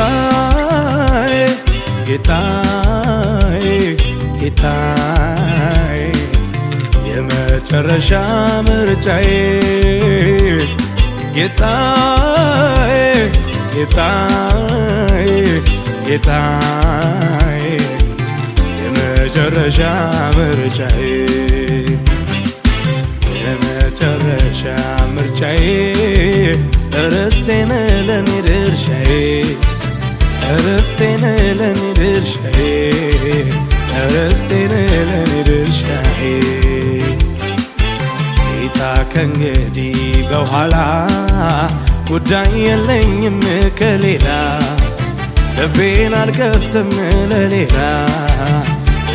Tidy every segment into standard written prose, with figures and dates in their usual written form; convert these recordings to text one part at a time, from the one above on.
ጌታዬ ጌታዬ ጌታዬ የመጨረሻ ምርጫዬ ጌታዬ ጌታዬ ጌታዬ የመጨረሻ ምርጫዬ የመጨረሻ ምርጫዬ ርስቴን ለኔ ድርሻዬ ርስቴን ለኔ ድርሻዬ ርስቴን ለኔ ድርሻዬ ጌታ ከእንግዲህ በኋላ ጉዳይ የለኝም ከሌላ ልቤን አልከፍትም ለሌላ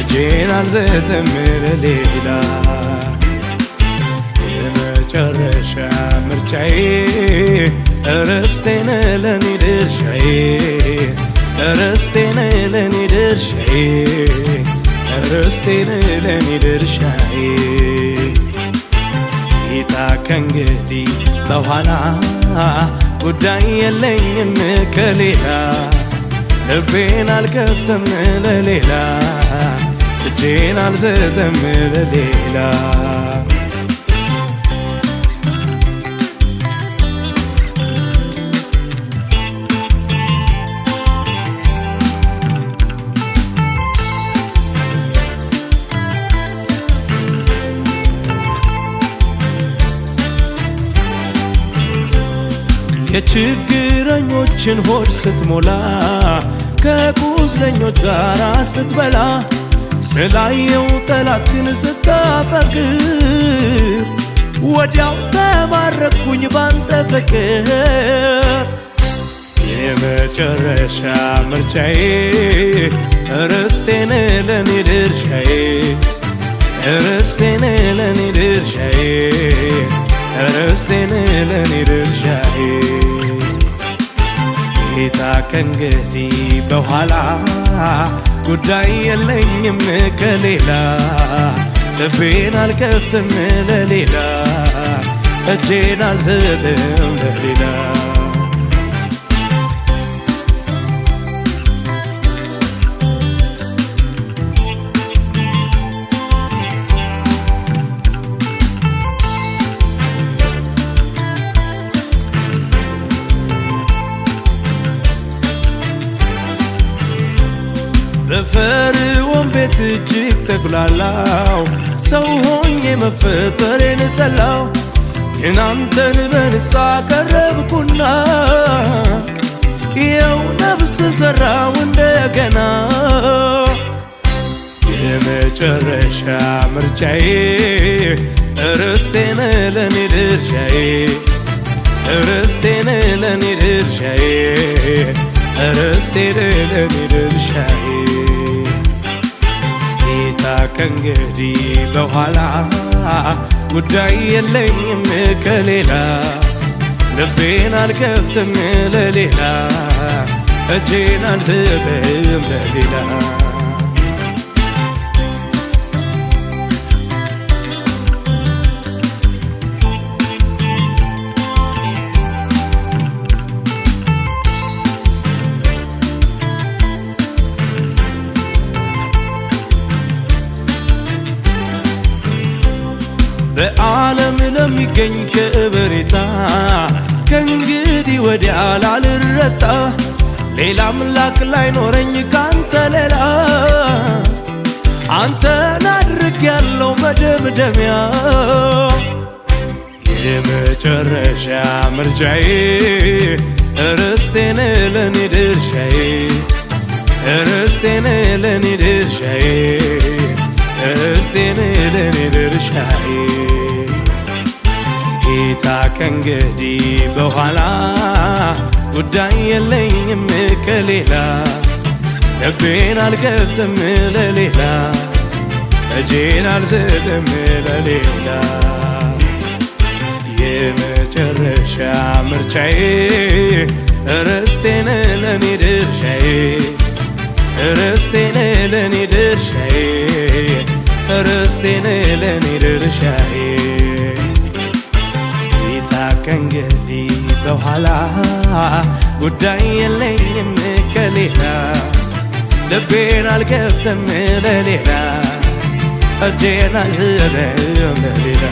እጄን አልሰጥም ለሌላ የመጨረሻ ምርጫዬ ርስቴን ለኔ ድርሻዬ ርስቴን ለኔ ድርሻዬ ርስቴን ለኔ ድርሻዬ ጌታ ከእንግዲህ በኋላ ጉዳይ የለኝም ከሌላ ልቤን አልከፍትም ለሌላ እጄን አልሰጥም ለሌላ የችግረኞችን ሆድ ስትሞላ ከቁስለኞች ጋር ስትበላ ስላየው ጠላት ግን ስታፈቅር ወዲያው ተማረኩኝ ባንተ ፍቅር የመጨረሻ ምርጫዬ ርስቴን ለኔ ድርሻዬ ርስቴን ለኔ ድርሻዬ ርስቴን ለኔ ድርሻዬ ጌታ ከእንግዲህ በኋላ ጉዳይ የለኝም ከሌላ ልቤን አልከፍትም ለሌላ እጄን አልሰጥም ለሌላ በፈርዖን ቤት እጅግ ተጉላላው ሰው ሆኜ መፈጠሬን ጠላው ግን አንተን በንስሐ ቀረብኩና ይኸው ነፍስ ሰራው እንደገና የመጨረሻ ምርጫዬ ርስቴን ለኔ ድርሻዬ ርስቴን ለኔ ድርሻዬ ርስቴን ለኔ ድርሻዬ ጌታ ከእንግዲህ በኋላ ጉዳይ የለኝም ከሌላ ልቤን አልከፍትም ለሌላ እጄን አልሰጥም ለሌላ በዓለም ለሚገኝ ከበሬታ ከእንግዲህ ወዲያ ላልረታ ሌላ አምላክ ላይኖረኝ ካንተ ሌላ አንተን አድርጌያለሁ መደምደሚያ የመጨረሻ ምርጫዬ ርስቴን ለኔ ድርሻዬ ርስቴን ለኔ ድርሻዬ ርስቴን ለኔ ድርሻዬ ጌታ ከእንግዲህ በኋላ ጉዳይ የለኝም ከሌላ ልቤን አልከፍትም ለሌላ እጄን አልሰጥም ለሌላ የመጨረሻ ምርጫዬ ርስቴን ለኔ ድርሻዬ ርስቴን ለኔ ድርሻዬ ርስቴን ለኔ ድርሻዬ ጌታ ከእንግዲህ በኋላ ጉዳይ የለኝም ከሌላ ልቤን አልከፍትም ለሌላ እጄን አልሰጥም ለሌላ